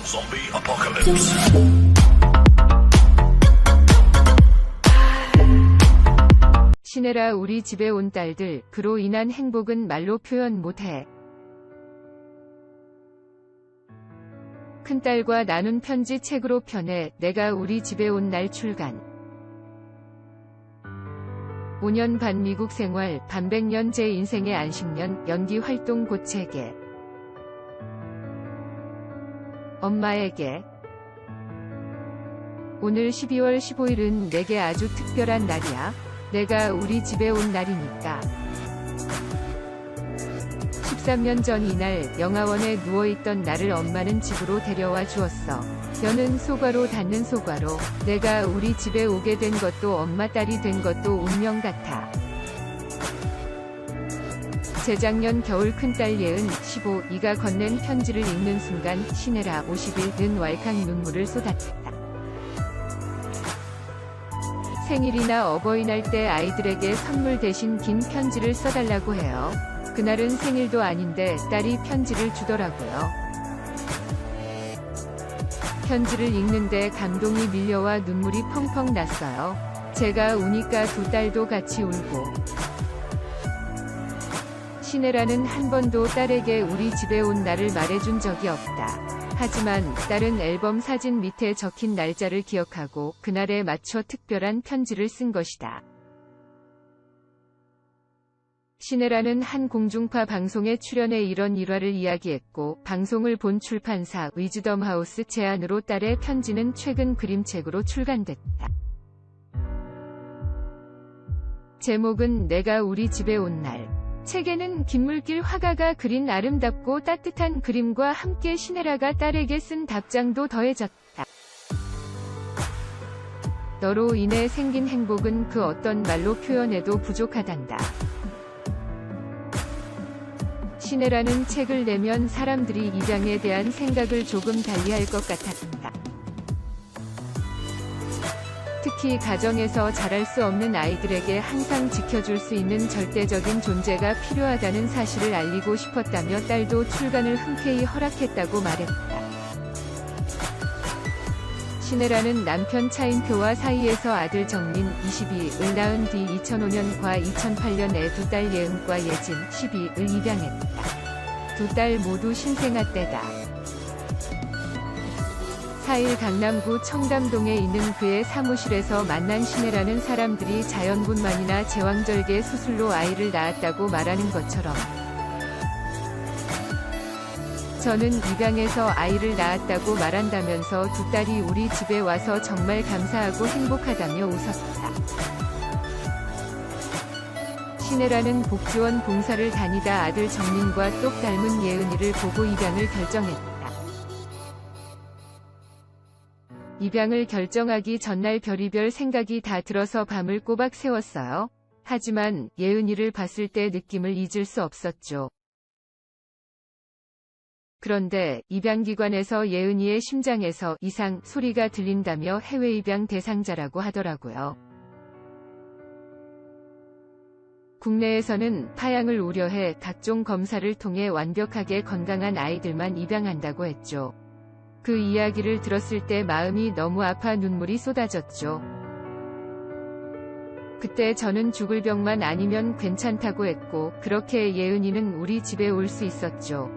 Zombie apocalypse. 신혜라 우리 집에 온 딸들, 그로 인한 행복은 말로 표현 못해. 큰딸과 나눈 편지 책으로 펴내 내가 우리 집에 온 날 출간. 5년 반 미국 생활, 반백년 제 인생의 안식년, 연기 활동 고체계. 엄마에게. 오늘 12월 15일은 내게 아주 특별한 날이야. 내가 우리 집에 온 날이니까. 13년 전 이날 영화원에 누워있던 나를 엄마는 집으로 데려와 주었어. 여는 소과로 닿는 소과로. 내가 우리 집에 오게 된 것도 엄마 딸이 된 것도 운명 같아. 재작년 겨울 큰딸 예은 15이가 건넨 편지를 읽는 순간 신혜라 51은 왈칵 눈물을 쏟았다. 생일이나 어버이날 때 아이들에게 선물 대신 긴 편지를 써달라고 해요. 그날은 생일도 아닌데 딸이 편지를 주더라고요. 편지를 읽는데 감동이 밀려와 눈물이 펑펑 났어요. 제가 우니까 두 딸도 같이 울고. 신혜라는 한 번도 딸에게 우리 집에 온 날을 말해준 적이 없다. 하지만 딸은 앨범 사진 밑에 적힌 날짜를 기억하고 그날에 맞춰 특별한 편지를 쓴 것이다. 신혜라는 한 공중파 방송에 출연해 이런 일화를 이야기했고, 방송을 본 출판사 위즈덤하우스 제안으로 딸의 편지는 최근 그림책으로 출간됐다. 제목은 내가 우리 집에 온 날. 책에는 김물길 화가가 그린 아름답고 따뜻한 그림과 함께 신혜라가 딸에게 쓴 답장도 더해졌다. 너로 인해 생긴 행복은 그 어떤 말로 표현해도 부족하단다. 신혜라는 책을 내면 사람들이 입양에 대한 생각을 조금 달리할 것 같았다. 특히 가정에서 자랄 수 없는 아이들에게 항상 지켜줄 수 있는 절대적인 존재가 필요하다는 사실을 알리고 싶었다며 딸도 출간을 흔쾌히 허락했다고 말했다. 신혜라는 남편 차인표와 사이에서 아들 정민 22을 낳은 뒤 2005년과 2008년에 두 딸 예은과 예진 12을 입양했다. 두 딸 모두 신생아 때다. 4일 강남구 청담동에 있는 그의 사무실에서 만난 신혜라는 사람들이 자연분만이나 제왕절개 수술로 아이를 낳았다고 말하는 것처럼 저는 입양해서 아이를 낳았다고 말한다면서 두 딸이 우리 집에 와서 정말 감사하고 행복하다며 웃었다. 신혜라는 복지원 봉사를 다니다 아들 정민과 똑 닮은 예은이를 보고 입양을 결정했다. 입양을 결정하기 전날 별의별 생각이 다 들어서 밤을 꼬박 새웠어요. 하지만 예은이를 봤을 때 느낌을 잊을 수 없었죠. 그런데 입양기관에서 예은이의 심장에서 이상 소리가 들린다며 해외 입양 대상자라고 하더라고요. 국내에서는 파양을 우려해 각종 검사를 통해 완벽하게 건강한 아이들만 입양한다고 했죠. 그 이야기를 들었을 때 마음이 너무 아파 눈물이 쏟아졌죠. 그때 저는 죽을 병만 아니면 괜찮다고 했고, 그렇게 예은이는 우리 집에 올 수 있었죠.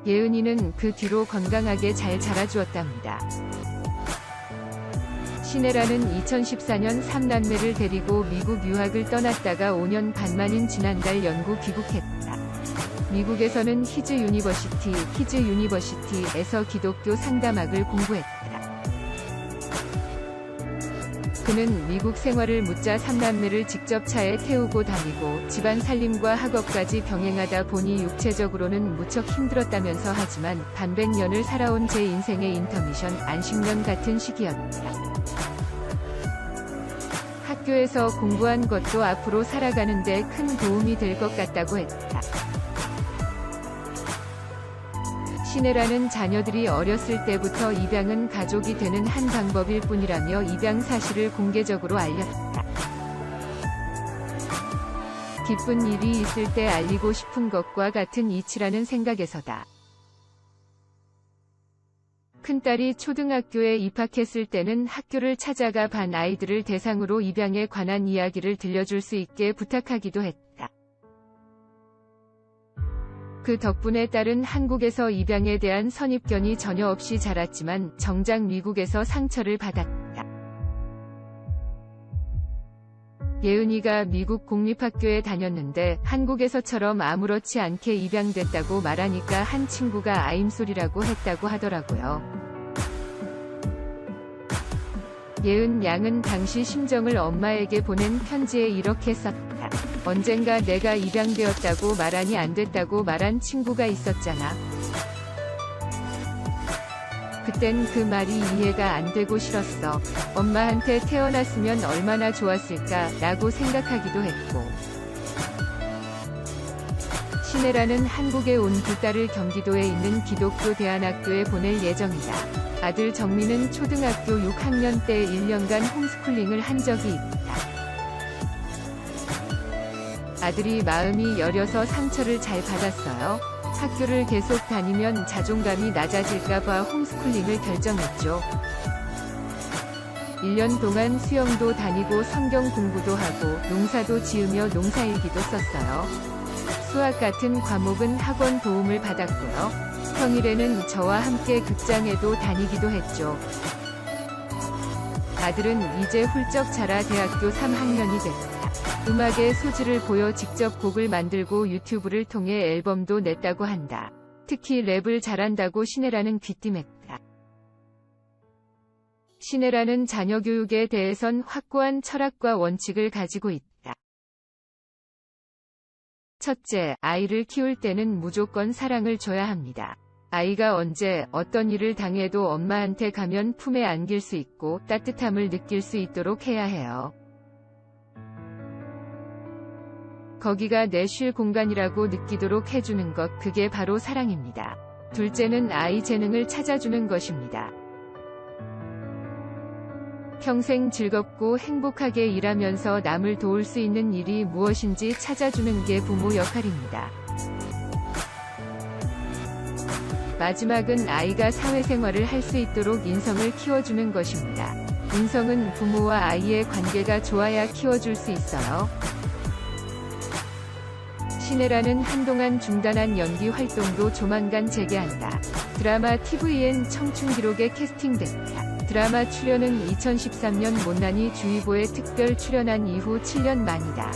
예은이는 그 뒤로 건강하게 잘 자라주었답니다. 신혜라는 2014년 3남매를 데리고 미국 유학을 떠났다가 5년 반 만인 지난달 영국 귀국했다. 미국에서는 히즈 유니버시티에서 기독교 상담학을 공부했다. 그는 미국 생활을 묻자 3남매를 직접 차에 태우고 다니고 집안 살림과 학업까지 병행하다 보니 육체적으로는 무척 힘들었다면서 하지만 반백년을 살아온 제 인생의 인터미션 안식년 같은 시기였다. 학교에서 공부한 것도 앞으로 살아가는데 큰 도움이 될 것 같다고 했다. 신혜라는 자녀들이 어렸을 때부터 입양은 가족이 되는 한 방법일 뿐이라며 입양 사실을 공개적으로 알렸다. 기쁜 일이 있을 때 알리고 싶은 것과 같은 이치라는 생각에서다. 큰딸이 초등학교에 입학했을 때는 학교를 찾아가 반 아이들을 대상으로 입양에 관한 이야기를 들려줄 수 있게 부탁하기도 했다. 그 덕분에 딸은 한국에서 입양에 대한 선입견이 전혀 없이 자랐지만 정작 미국에서 상처를 받았다. 예은이가 미국 공립학교에 다녔는데 한국에서처럼 아무렇지 않게 입양됐다고 말하니까 한 친구가 아임소리라고 했다고 하더라고요. 예은 양은 당시 심정을 엄마에게 보낸 편지에 이렇게 썼다. 언젠가 내가 입양되었다고 말하니 안 됐다고 말한 친구가 있었잖아. 그땐 그 말이 이해가 안 되고 싫었어. 엄마한테 태어났으면 얼마나 좋았을까 라고 생각하기도 했고. 신혜라는 한국에 온 두 딸을 경기도에 있는 기독교 대안학교에 보낼 예정이다. 아들 정민은 초등학교 6학년 때 1년간 홈스쿨링을 한 적이 있다. 아들이 마음이 여려서 상처를 잘 받았어요. 학교를 계속 다니면 자존감이 낮아질까봐 홈스쿨링을 결정했죠. 1년 동안 수영도 다니고 성경 공부도 하고 농사도 지으며 농사일기도 썼어요. 수학 같은 과목은 학원 도움을 받았고요. 평일에는 저와 함께 극장에도 다니기도 했죠. 아들은 이제 훌쩍 자라 대학교 3학년이 됐다. 음악의 소질을 보여 직접 곡을 만들고 유튜브를 통해 앨범도 냈다고 한다. 특히 랩을 잘한다고 신혜라는 귀띔했다. 신혜라는 자녀 교육에 대해선 확고한 철학과 원칙을 가지고 있다. 첫째, 아이를 키울 때는 무조건 사랑을 줘야 합니다. 아이가 언제 어떤 일을 당해도 엄마한테 가면 품에 안길 수 있고 따뜻함을 느낄 수 있도록 해야 해요. 거기가 내 쉴 공간이라고 느끼도록 해주는 것, 그게 바로 사랑입니다. 둘째는 아이 재능을 찾아주는 것입니다. 평생 즐겁고 행복하게 일하면서 남을 도울 수 있는 일이 무엇인지 찾아주는 게 부모 역할입니다. 마지막은 아이가 사회생활을 할 수 있도록 인성을 키워주는 것입니다. 인성은 부모와 아이의 관계가 좋아야 키워줄 수 있어요. 신혜라는 한동안 중단한 연기 활동도 조만간 재개한다. 드라마 TVN 청춘기록에 캐스팅됐다. 드라마 출연은 2013년 못난이 주의보에 특별 출연한 이후 7년 만이다.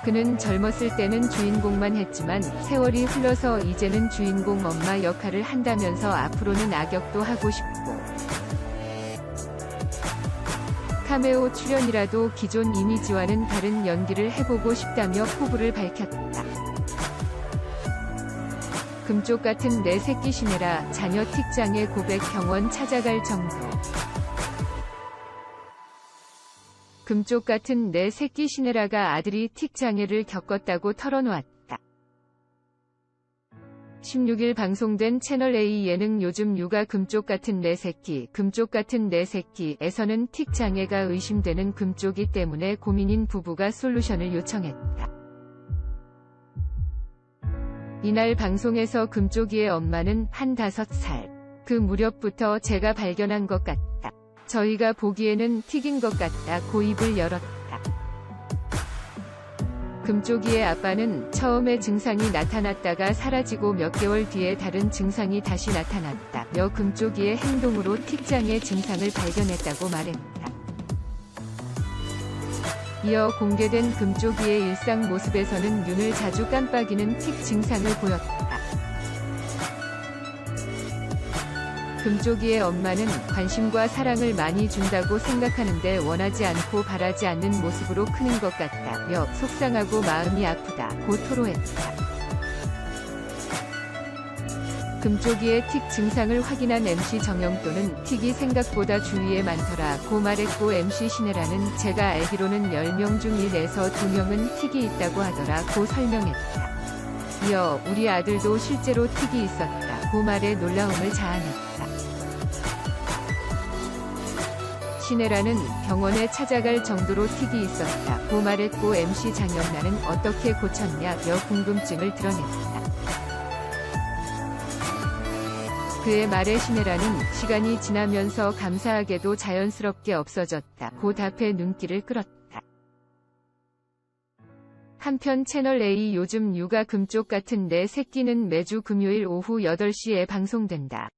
그는 젊었을 때는 주인공만 했지만 세월이 흘러서 이제는 주인공 엄마 역할을 한다면서 앞으로는 악역도 하고 싶고 카메오 출연이라도 기존 이미지와는 다른 연기를 해보고 싶다며 포부를 밝혔다. 금쪽 같은 내 새끼 신혜라, 자녀 틱장의 고백, 병원 찾아갈 정도. 금쪽 같은 내 새끼 신혜라가 아들이 틱장애를 겪었다고 털어놓았다. 16일 방송된 채널A 예능 요즘 육아 금쪽 같은 내 새끼, 금쪽 같은 내 새끼에서는 틱장애가 의심되는 금쪽이 때문에 고민인 부부가 솔루션을 요청했다. 이날 방송에서 금쪽이의 엄마는 한 5살. 그 무렵부터 제가 발견한 것 같다. 저희가 보기에는 틱인 것 같다. 입을 열었다. 금쪽이의 아빠는 처음에 증상이 나타났다가 사라지고 몇 개월 뒤에 다른 증상이 다시 나타났다. 며 금쪽이의 행동으로 틱장애 증상을 발견했다고 말했다. 이어 공개된 금쪽이의 일상 모습에서는 눈을 자주 깜빡이는 틱 증상을 보였다. 금쪽이의 엄마는 관심과 사랑을 많이 준다고 생각하는데 원하지 않고 바라지 않는 모습으로 크는 것 같다며 속상하고 마음이 아프다고 토로했다. 금쪽이의 틱 증상을 확인한 MC 정영도는 틱이 생각보다 주위에 많더라고 말했고 MC 신혜라는 제가 알기로는 10명 중 1에서 2명은 틱이 있다고 하더라고 설명했다. 이어 우리 아들도 실제로 틱이 있었다고 말해 놀라움을 자아냈다. 신혜라는 병원에 찾아갈 정도로 틱이 있었다고 말했고 MC 장영란은 어떻게 고쳤냐며 궁금증을 드러냈다. 그의 말에 시네라는 시간이 지나면서 감사하게도 자연스럽게 없어졌다. 곧 앞에 눈길을 끌었다. 한편 채널A 요즘 육아 금쪽 같은데 새끼는 매주 금요일 오후 8시에 방송된다.